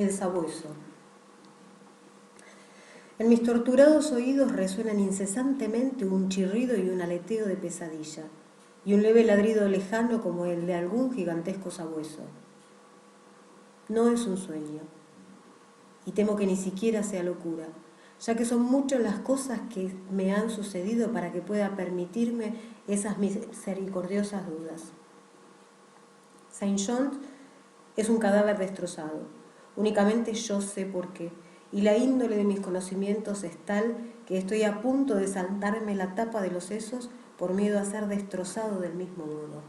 El sabueso. En mis torturados oídos resuenan incesantemente un chirrido y un aleteo de pesadilla, y un leve ladrido lejano como el de algún gigantesco sabueso. No es un sueño, y temo que ni siquiera sea locura, ya que son muchas las cosas que me han sucedido para que pueda permitirme esas misericordiosas dudas. Saint-Jean es un cadáver destrozado, únicamente yo sé por qué, y la índole de mis conocimientos es tal que estoy a punto de saltarme la tapa de los sesos por miedo a ser destrozado del mismo modo.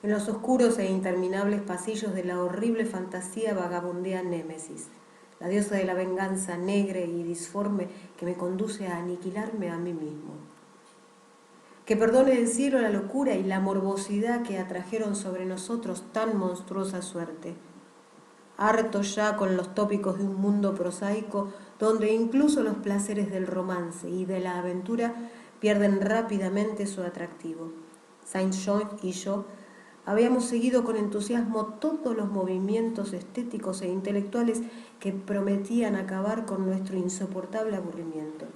En los oscuros e interminables pasillos de la horrible fantasía vagabundea Némesis, la diosa de la venganza negra y disforme que me conduce a aniquilarme a mí mismo. Que perdone el cielo la locura y la morbosidad que atrajeron sobre nosotros tan monstruosa suerte. Harto ya con los tópicos de un mundo prosaico donde incluso los placeres del romance y de la aventura pierden rápidamente su atractivo. Saint-Jean y yo habíamos seguido con entusiasmo todos los movimientos estéticos e intelectuales que prometían acabar con nuestro insoportable aburrimiento.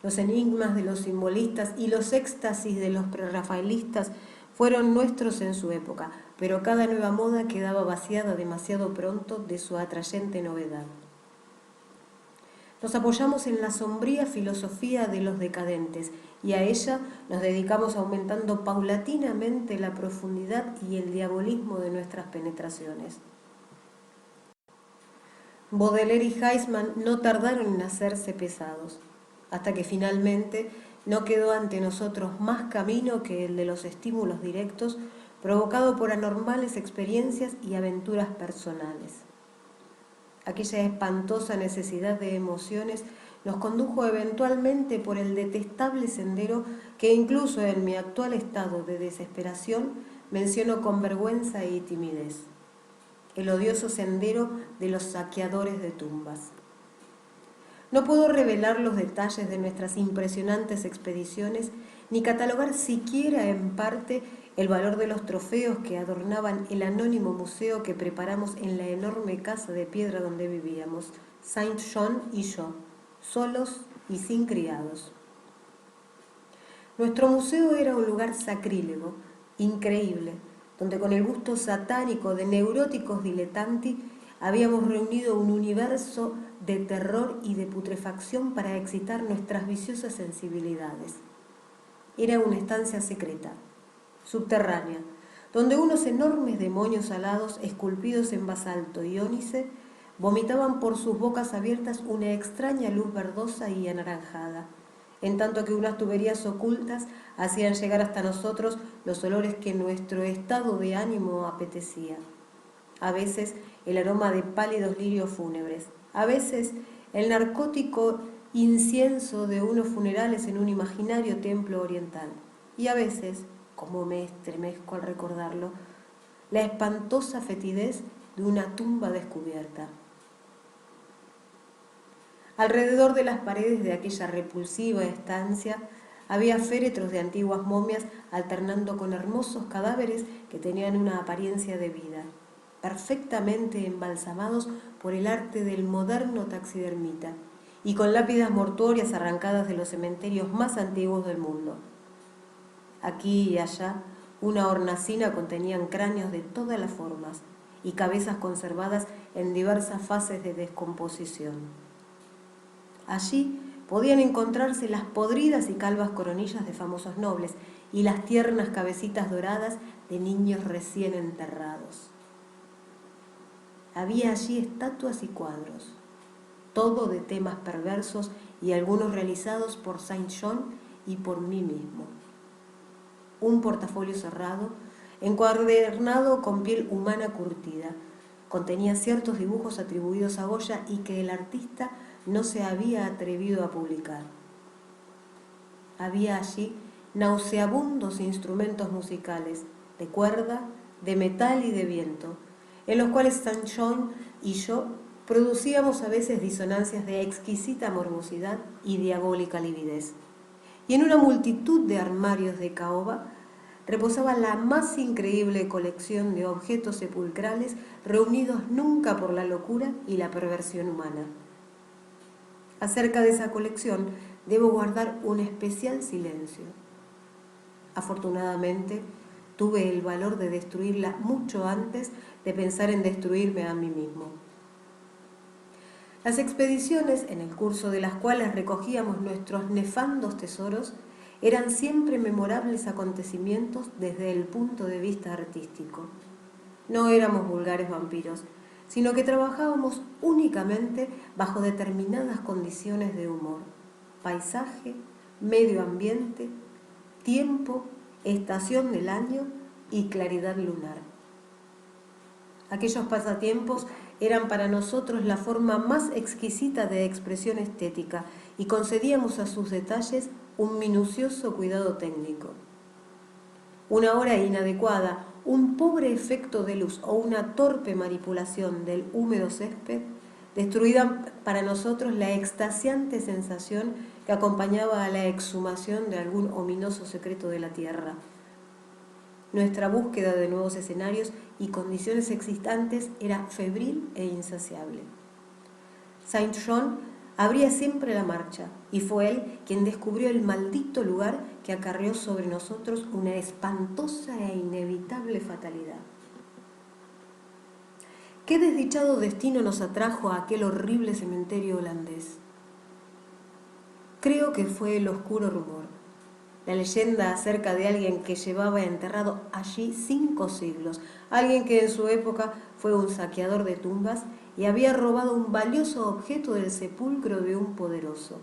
Los enigmas de los simbolistas y los éxtasis de los prerrafaelistas fueron nuestros en su época, pero cada nueva moda quedaba vaciada demasiado pronto de su atrayente novedad. Nos apoyamos en la sombría filosofía de los decadentes y a ella nos dedicamos aumentando paulatinamente la profundidad y el diabolismo de nuestras penetraciones. Baudelaire y Huysmans no tardaron en hacerse pesados, hasta que finalmente no quedó ante nosotros más camino que el de los estímulos directos provocado por anormales experiencias y aventuras personales. Aquella espantosa necesidad de emociones nos condujo eventualmente por el detestable sendero que incluso en mi actual estado de desesperación menciono con vergüenza y timidez: el odioso sendero de los saqueadores de tumbas. No puedo revelar los detalles de nuestras impresionantes expediciones, ni catalogar siquiera en parte el valor de los trofeos que adornaban el anónimo museo que preparamos en la enorme casa de piedra donde vivíamos, Saint-Jean y yo, solos y sin criados. Nuestro museo era un lugar sacrílego, increíble, donde con el gusto satánico de neuróticos dilettanti habíamos reunido un universo de terror y de putrefacción para excitar nuestras viciosas sensibilidades. Era una estancia secreta, subterránea, donde unos enormes demonios alados, esculpidos en basalto y ónice, vomitaban por sus bocas abiertas una extraña luz verdosa y anaranjada, en tanto que unas tuberías ocultas hacían llegar hasta nosotros los olores que nuestro estado de ánimo apetecía. A veces el aroma de pálidos lirios fúnebres, a veces el narcótico incienso de unos funerales en un imaginario templo oriental, y a veces, como me estremezco al recordarlo, la espantosa fetidez de una tumba descubierta. Alrededor de las paredes de aquella repulsiva estancia había féretros de antiguas momias alternando con hermosos cadáveres que tenían una apariencia de vida, perfectamente embalsamados por el arte del moderno taxidermita y con lápidas mortuorias arrancadas de los cementerios más antiguos del mundo. Aquí y allá, una hornacina contenían cráneos de todas las formas y cabezas conservadas en diversas fases de descomposición. Allí podían encontrarse las podridas y calvas coronillas de famosos nobles y las tiernas cabecitas doradas de niños recién enterrados. Había allí estatuas y cuadros, todo de temas perversos y algunos realizados por Saint-Jean y por mí mismo. Un portafolio cerrado, encuadernado con piel humana curtida, contenía ciertos dibujos atribuidos a Goya y que el artista no se había atrevido a publicar. Había allí nauseabundos instrumentos musicales, de cuerda, de metal y de viento, en los cuales Saint-Jean y yo producíamos a veces disonancias de exquisita morbosidad y diabólica lividez. Y en una multitud de armarios de caoba reposaba la más increíble colección de objetos sepulcrales reunidos nunca por la locura y la perversión humana. Acerca de esa colección debo guardar un especial silencio. Afortunadamente, tuve el valor de destruirla mucho antes de pensar en destruirme a mí mismo. Las expediciones, en el curso de las cuales recogíamos nuestros nefandos tesoros, eran siempre memorables acontecimientos desde el punto de vista artístico. No éramos vulgares vampiros, sino que trabajábamos únicamente bajo determinadas condiciones de humor: paisaje, medio ambiente, tiempo, estación del año y claridad lunar. Aquellos pasatiempos eran para nosotros la forma más exquisita de expresión estética y concedíamos a sus detalles un minucioso cuidado técnico. Una hora inadecuada, un pobre efecto de luz o una torpe manipulación del húmedo césped destruían para nosotros la extasiante sensación que acompañaba a la exhumación de algún ominoso secreto de la tierra. Nuestra búsqueda de nuevos escenarios y condiciones existentes era febril e insaciable. Saint-John abría siempre la marcha, y fue él quien descubrió el maldito lugar que acarreó sobre nosotros una espantosa e inevitable fatalidad. ¿Qué desdichado destino nos atrajo a aquel horrible cementerio holandés? Creo que fue el oscuro rumor, la leyenda acerca de alguien que llevaba enterrado allí 5 siglos, alguien que en su época fue un saqueador de tumbas y había robado un valioso objeto del sepulcro de un poderoso.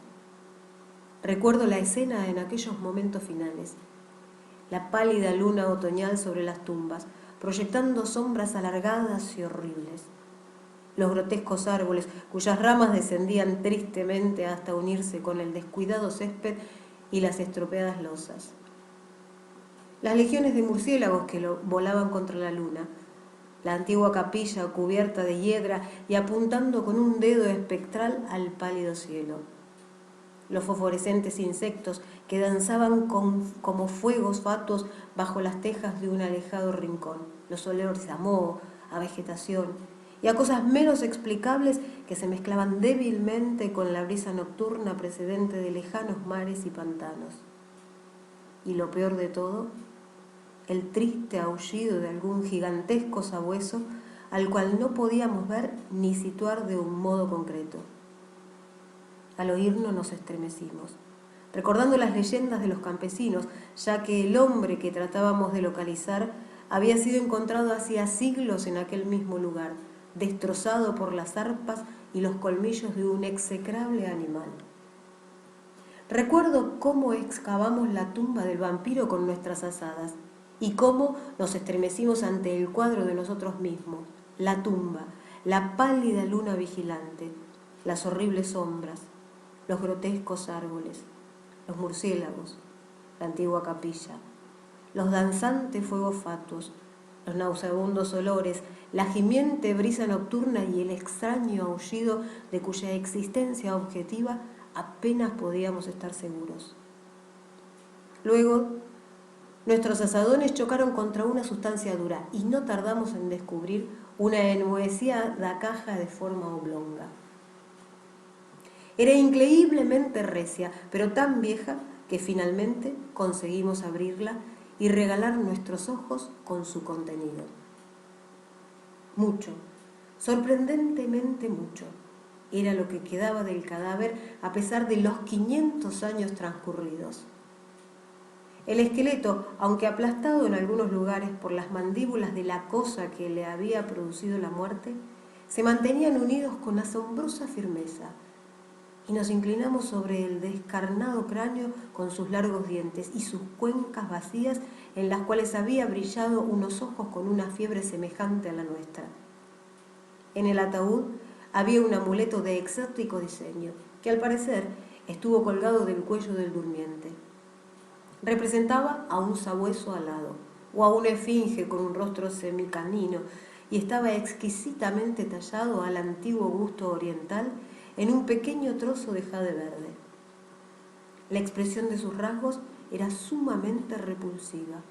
Recuerdo la escena en aquellos momentos finales: la pálida luna otoñal sobre las tumbas, proyectando sombras alargadas y horribles. Los grotescos árboles, cuyas ramas descendían tristemente hasta unirse con el descuidado césped y las estropeadas losas. Las legiones de murciélagos que volaban contra la luna, la antigua capilla cubierta de hiedra y apuntando con un dedo espectral al pálido cielo. Los fosforescentes insectos que danzaban como fuegos fatuos bajo las tejas de un alejado rincón, los olores a moho, a vegetación y a cosas menos explicables que se mezclaban débilmente con la brisa nocturna precedente de lejanos mares y pantanos. Y lo peor de todo, el triste aullido de algún gigantesco sabueso al cual no podíamos ver ni situar de un modo concreto. Al oírnos nos estremecimos, recordando las leyendas de los campesinos, ya que el hombre que tratábamos de localizar había sido encontrado hacía siglos en aquel mismo lugar, destrozado por las arpas y los colmillos de un execrable animal. Recuerdo cómo excavamos la tumba del vampiro con nuestras azadas y cómo nos estremecimos ante el cuadro de nosotros mismos, la tumba, la pálida luna vigilante, las horribles sombras, los grotescos árboles, los murciélagos, la antigua capilla, los danzantes fuegos fatuos, los nauseabundos olores, la gimiente brisa nocturna y el extraño aullido de cuya existencia objetiva apenas podíamos estar seguros. Luego, nuestros azadones chocaron contra una sustancia dura y no tardamos en descubrir una enmohecida caja de forma oblonga. Era increíblemente recia, pero tan vieja que finalmente conseguimos abrirla y regalar nuestros ojos con su contenido. Mucho, sorprendentemente mucho, era lo que quedaba del cadáver a pesar de los 500 años transcurridos. El esqueleto, aunque aplastado en algunos lugares por las mandíbulas de la cosa que le había producido la muerte, se mantenían unidos con asombrosa firmeza, y nos inclinamos sobre el descarnado cráneo con sus largos dientes y sus cuencas vacías en las cuales había brillado unos ojos con una fiebre semejante a la nuestra. En el ataúd había un amuleto de exótico diseño, que al parecer estuvo colgado del cuello del durmiente. Representaba a un sabueso alado, o a una esfinge con un rostro semicanino, y estaba exquisitamente tallado al antiguo gusto oriental en un pequeño trozo de jade verde. La expresión de sus rasgos era sumamente repulsiva.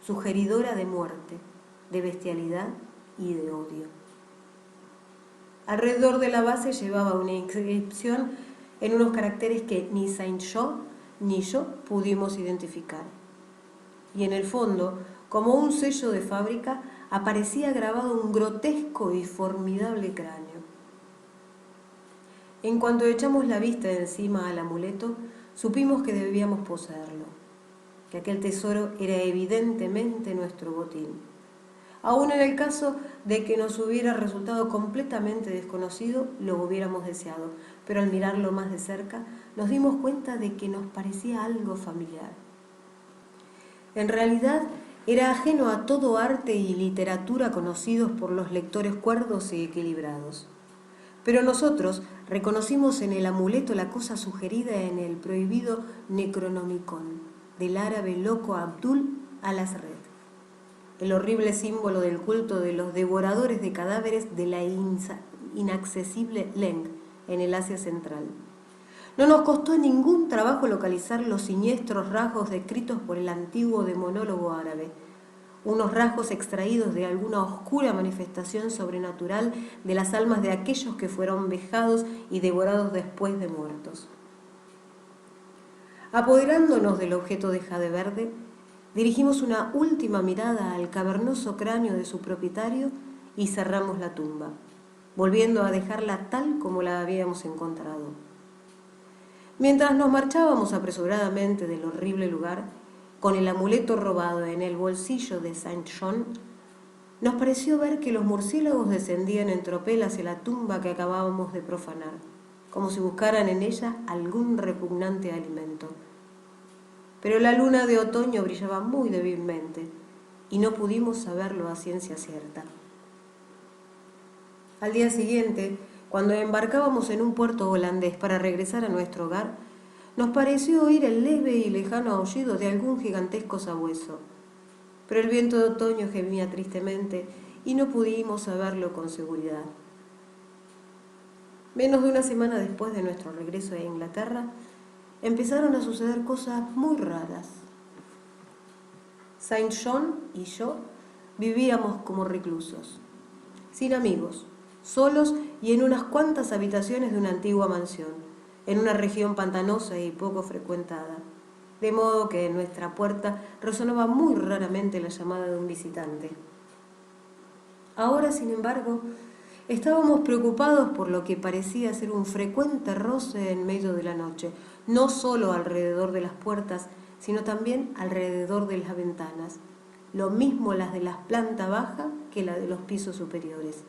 sugeridora de muerte, de bestialidad y de odio. Alrededor de la base llevaba una inscripción en unos caracteres que ni Saint-Jean ni yo pudimos identificar. Y en el fondo, como un sello de fábrica, aparecía grabado un grotesco y formidable cráneo. En cuanto echamos la vista encima al amuleto, supimos que debíamos poseerlo, que aquel tesoro era evidentemente nuestro botín. Aún en el caso de que nos hubiera resultado completamente desconocido, lo hubiéramos deseado, pero al mirarlo más de cerca, nos dimos cuenta de que nos parecía algo familiar. En realidad, era ajeno a todo arte y literatura conocidos por los lectores cuerdos y equilibrados. Pero nosotros reconocimos en el amuleto la cosa sugerida en el prohibido Necronomicon del árabe loco Abdul al-Azred, el horrible símbolo del culto de los devoradores de cadáveres de la inaccesible Leng en el Asia Central. No nos costó ningún trabajo localizar los siniestros rasgos descritos por el antiguo demonólogo árabe, unos rasgos extraídos de alguna oscura manifestación sobrenatural de las almas de aquellos que fueron vejados y devorados después de muertos. Apoderándonos del objeto de jade verde, dirigimos una última mirada al cavernoso cráneo de su propietario y cerramos la tumba, volviendo a dejarla tal como la habíamos encontrado. Mientras nos marchábamos apresuradamente del horrible lugar, con el amuleto robado en el bolsillo de Saint-Jean, nos pareció ver que los murciélagos descendían en tropel hacia la tumba que acabábamos de profanar, como si buscaran en ella algún repugnante alimento. Pero la luna de otoño brillaba muy débilmente y no pudimos saberlo a ciencia cierta. Al día siguiente, cuando embarcábamos en un puerto holandés para regresar a nuestro hogar, nos pareció oír el leve y lejano aullido de algún gigantesco sabueso. Pero el viento de otoño gemía tristemente y no pudimos saberlo con seguridad. Menos de una semana después de nuestro regreso a Inglaterra, empezaron a suceder cosas muy raras. Saint-Jean y yo vivíamos como reclusos, sin amigos, solos y en unas cuantas habitaciones de una antigua mansión, en una región pantanosa y poco frecuentada, de modo que en nuestra puerta resonaba muy raramente la llamada de un visitante. Ahora, sin embargo, estábamos preocupados por lo que parecía ser un frecuente roce en medio de la noche, no solo alrededor de las puertas, sino también alrededor de las ventanas, lo mismo las de la planta baja que la de los pisos superiores.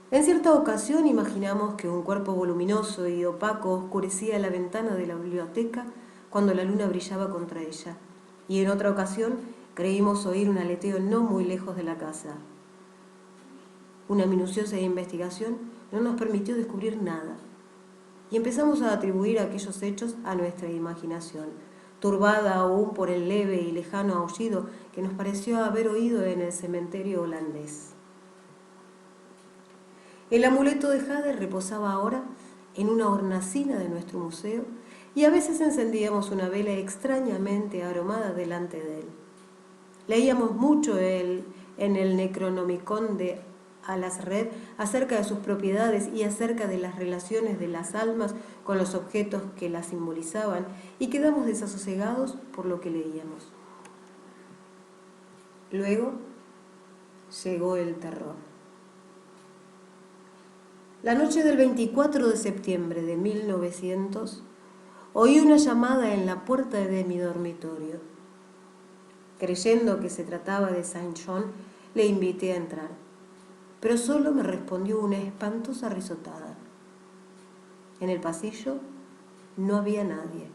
En cierta ocasión imaginamos que un cuerpo voluminoso y opaco oscurecía la ventana de la biblioteca cuando la luna brillaba contra ella, y en otra ocasión creímos oír un aleteo no muy lejos de la casa. Una minuciosa investigación no nos permitió descubrir nada, y empezamos a atribuir aquellos hechos a nuestra imaginación, turbada aún por el leve y lejano aullido que nos pareció haber oído en el cementerio holandés. El amuleto de jade reposaba ahora en una hornacina de nuestro museo y a veces encendíamos una vela extrañamente aromada delante de él. Leíamos mucho en el Necronomicon de al-Azred acerca de sus propiedades y acerca de las relaciones de las almas con los objetos que las simbolizaban y quedamos desasosegados por lo que leíamos. Luego llegó el terror. La noche del 24 de septiembre de 1900, oí una llamada en la puerta de mi dormitorio. Creyendo que se trataba de Saint-Jean, le invité a entrar, pero solo me respondió una espantosa risotada. En el pasillo no había nadie.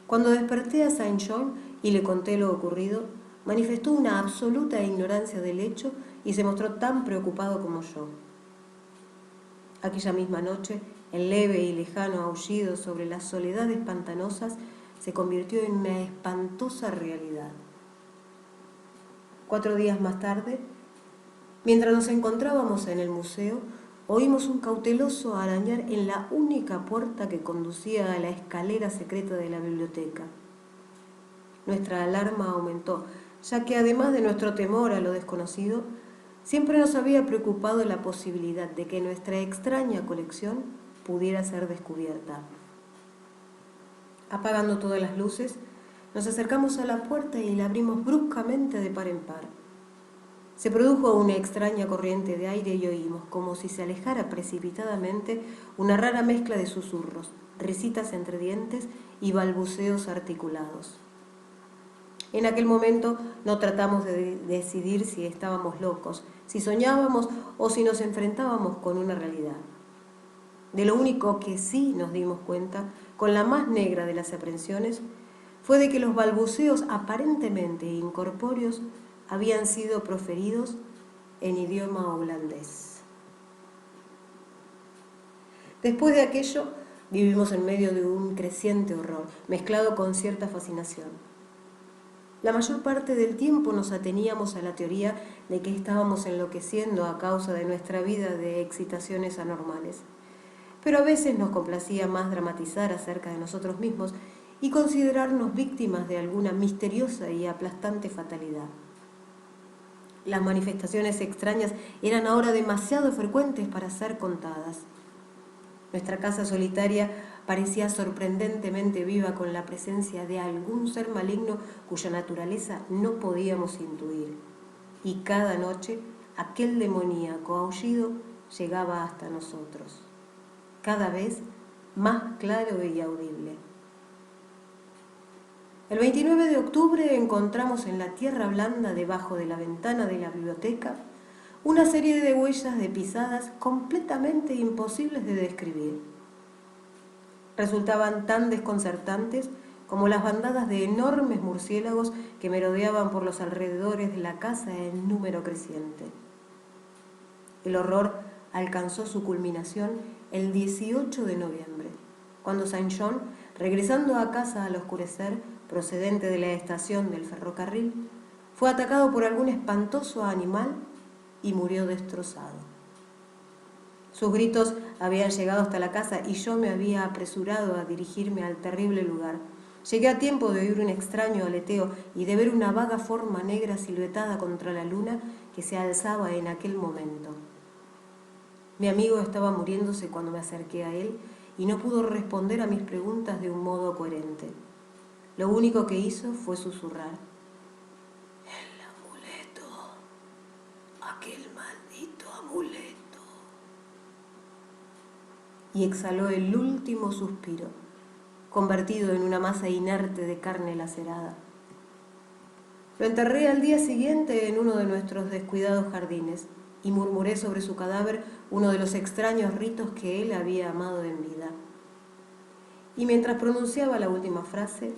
Cuando desperté a Saint-Jean y le conté lo ocurrido, manifestó una absoluta ignorancia del hecho y se mostró tan preocupado como yo. Aquella misma noche, el leve y lejano aullido sobre las soledades pantanosas se convirtió en una espantosa realidad. 4 días más tarde, mientras nos encontrábamos en el museo, oímos un cauteloso arañar en la única puerta que conducía a la escalera secreta de la biblioteca. nuestra alarma aumentó, ya que además de nuestro temor a lo desconocido, siempre nos había preocupado la posibilidad de que nuestra extraña colección pudiera ser descubierta. Apagando todas las luces, nos acercamos a la puerta y la abrimos bruscamente de par en par. Se produjo una extraña corriente de aire y oímos, como si se alejara precipitadamente, una rara mezcla de susurros, risitas entre dientes y balbuceos articulados. En aquel momento no tratamos de decidir si estábamos locos, si soñábamos o si nos enfrentábamos con una realidad. De lo único que sí nos dimos cuenta, con la más negra de las aprensiones, fue de que los balbuceos aparentemente incorpóreos habían sido proferidos en idioma holandés. Después de aquello, vivimos en medio de un creciente horror, mezclado con cierta fascinación. La mayor parte del tiempo nos ateníamos a la teoría de que estábamos enloqueciendo a causa de nuestra vida de excitaciones anormales. Pero a veces nos complacía más dramatizar acerca de nosotros mismos y considerarnos víctimas de alguna misteriosa y aplastante fatalidad. Las manifestaciones extrañas eran ahora demasiado frecuentes para ser contadas. Nuestra casa solitaria parecía sorprendentemente viva con la presencia de algún ser maligno cuya naturaleza no podíamos intuir. Y cada noche aquel demoníaco aullido llegaba hasta nosotros, cada vez más claro y audible. El 29 de octubre encontramos en la tierra blanda debajo de la ventana de la biblioteca una serie de huellas de pisadas completamente imposibles de describir. Resultaban tan desconcertantes como las bandadas de enormes murciélagos que merodeaban por los alrededores de la casa en número creciente. El horror alcanzó su culminación el 18 de noviembre, cuando Saint John, regresando a casa al oscurecer, procedente de la estación del ferrocarril, fue atacado por algún espantoso animal y murió destrozado. Sus gritos habían llegado hasta la casa y yo me había apresurado a dirigirme al terrible lugar. Llegué a tiempo de oír un extraño aleteo y de ver una vaga forma negra siluetada contra la luna que se alzaba en aquel momento. Mi amigo estaba muriéndose cuando me acerqué a él y no pudo responder a mis preguntas de un modo coherente. Lo único que hizo fue susurrar: "El amuleto, aquel maldito amuleto". Y exhaló el último suspiro, convertido en una masa inerte de carne lacerada. Lo enterré al día siguiente en uno de nuestros descuidados jardines y murmuré sobre su cadáver uno de los extraños ritos que él había amado en vida. Y mientras pronunciaba la última frase,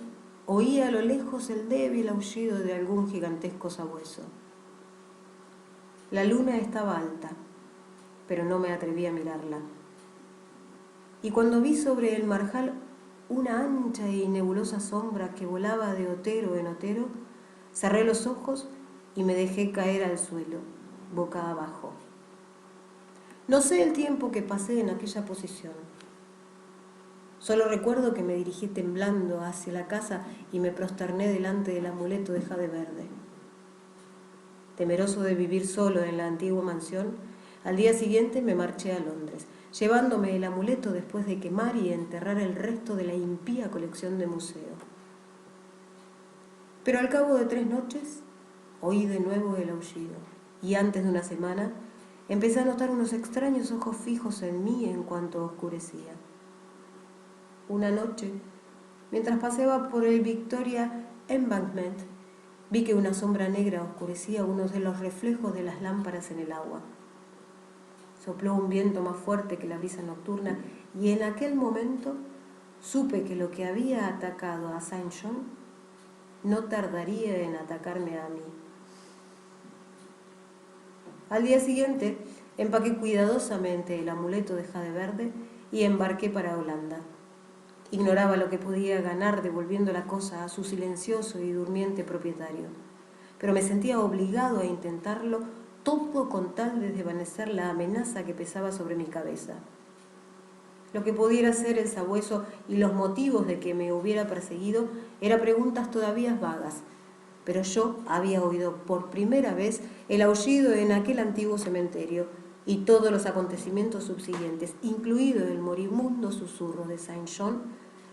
oí a lo lejos el débil aullido de algún gigantesco sabueso. La luna estaba alta, pero no me atreví a mirarla. Y cuando vi sobre el marjal una ancha y nebulosa sombra que volaba de otero en otero, cerré los ojos y me dejé caer al suelo, boca abajo. No sé el tiempo que pasé en aquella posición. Solo recuerdo que me dirigí temblando hacia la casa y me prosterné delante del amuleto de jade verde. Temeroso de vivir solo en la antigua mansión, al día siguiente me marché a Londres, llevándome el amuleto después de quemar y enterrar el resto de la impía colección de museo. Pero al cabo de 3 noches oí de nuevo el aullido y antes de una semana empecé a notar unos extraños ojos fijos en mí en cuanto oscurecía. Una noche, mientras paseaba por el Victoria Embankment, vi que una sombra negra oscurecía uno de los reflejos de las lámparas en el agua. Sopló un viento más fuerte que la brisa nocturna y en aquel momento supe que lo que había atacado a Saint John no tardaría en atacarme a mí. Al día siguiente empaqué cuidadosamente el amuleto de jade verde y embarqué para Holanda. Ignoraba lo que podía ganar devolviendo la cosa a su silencioso y durmiente propietario, pero me sentía obligado a intentarlo, todo con tal de desvanecer la amenaza que pesaba sobre mi cabeza. Lo que pudiera ser el sabueso y los motivos de que me hubiera perseguido eran preguntas todavía vagas, pero yo había oído por primera vez el aullido en aquel antiguo cementerio y todos los acontecimientos subsiguientes, incluido el moribundo susurro de Saint John,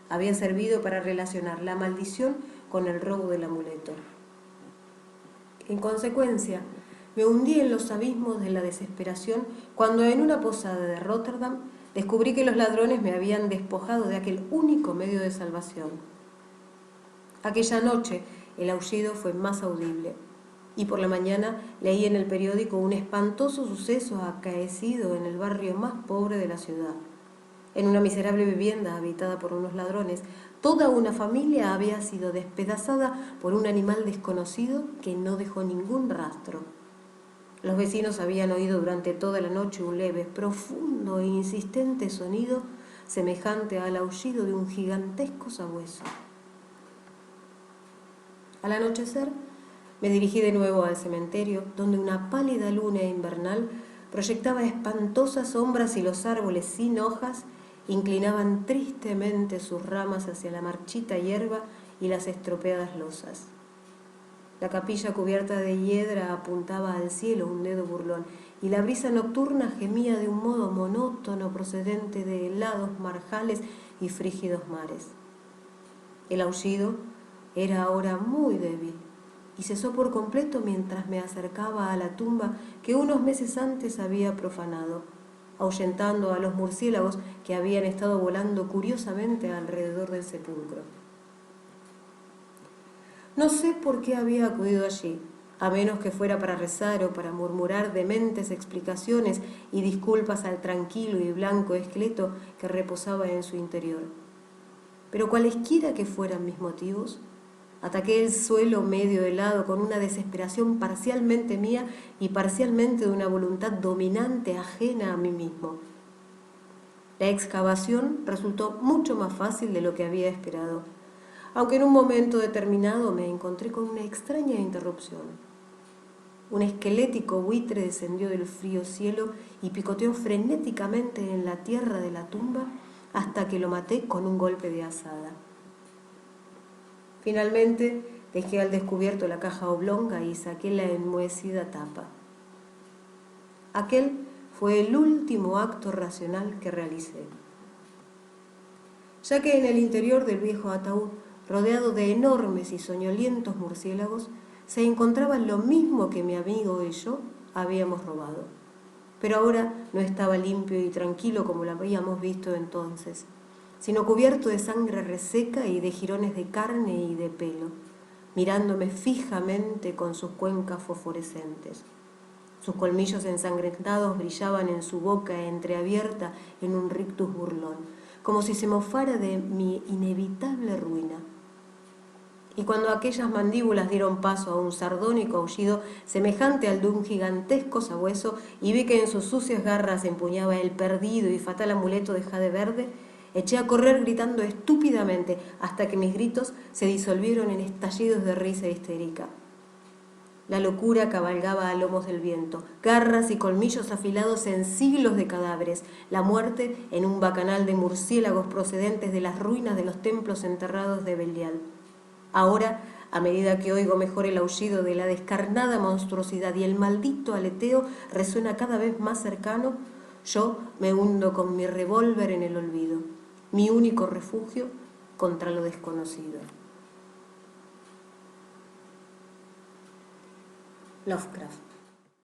habían servido para relacionar la maldición con el robo del amuleto. En consecuencia, me hundí en los abismos de la desesperación cuando en una posada de Rotterdam descubrí que los ladrones me habían despojado de aquel único medio de salvación. Aquella noche el aullido fue más audible y por la mañana leí en el periódico un espantoso suceso acaecido en el barrio más pobre de la ciudad. En una miserable vivienda habitada por unos ladrones, toda una familia había sido despedazada por un animal desconocido que no dejó ningún rastro. Los vecinos habían oído durante toda la noche un leve, profundo e insistente sonido semejante al aullido de un gigantesco sabueso. Al anochecer, me dirigí de nuevo al cementerio, donde una pálida luna invernal proyectaba espantosas sombras y los árboles sin hojas inclinaban tristemente sus ramas hacia la marchita hierba y las estropeadas losas. La capilla cubierta de hiedra apuntaba al cielo un dedo burlón, y la brisa nocturna gemía de un modo monótono procedente de helados marjales y frígidos mares. El aullido era ahora muy débil y cesó por completo mientras me acercaba a la tumba que unos meses antes había profanado, ahuyentando a los murciélagos que habían estado volando curiosamente alrededor del sepulcro. No sé por qué había acudido allí, a menos que fuera para rezar o para murmurar dementes explicaciones y disculpas al tranquilo y blanco esqueleto que reposaba en su interior. Pero cualesquiera que fueran mis motivos, ataqué el suelo medio helado con una desesperación parcialmente mía y parcialmente de una voluntad dominante ajena a mí mismo. La excavación resultó mucho más fácil de lo que había esperado, aunque en un momento determinado me encontré con una extraña interrupción. Un esquelético buitre descendió del frío cielo y picoteó frenéticamente en la tierra de la tumba hasta que lo maté con un golpe de azada. Finalmente dejé al descubierto la caja oblonga y saqué la enmohecida tapa. Aquel fue el último acto racional que realicé. Ya que en el interior del viejo ataúd, rodeado de enormes y soñolientos murciélagos, se encontraba lo mismo que mi amigo y yo habíamos robado. Pero ahora no estaba limpio y tranquilo como lo habíamos visto entonces, sino cubierto de sangre reseca y de jirones de carne y de pelo, mirándome fijamente con sus cuencas fosforescentes. Sus colmillos ensangrentados brillaban en su boca entreabierta en un rictus burlón, como si se mofara de mi inevitable ruina. Y cuando aquellas mandíbulas dieron paso a un sardónico aullido semejante al de un gigantesco sabueso, y vi que en sus sucias garras empuñaba el perdido y fatal amuleto de jade verde, eché a correr gritando estúpidamente hasta que mis gritos se disolvieron en estallidos de risa histérica. La locura cabalgaba a lomos del viento, garras y colmillos afilados en siglos de cadáveres, la muerte en un bacanal de murciélagos procedentes de las ruinas de los templos enterrados de Belial. Ahora, a medida que oigo mejor el aullido de la descarnada monstruosidad y el maldito aleteo resuena cada vez más cercano, yo me hundo con mi revólver en el olvido, mi único refugio contra lo desconocido. Lovecraft.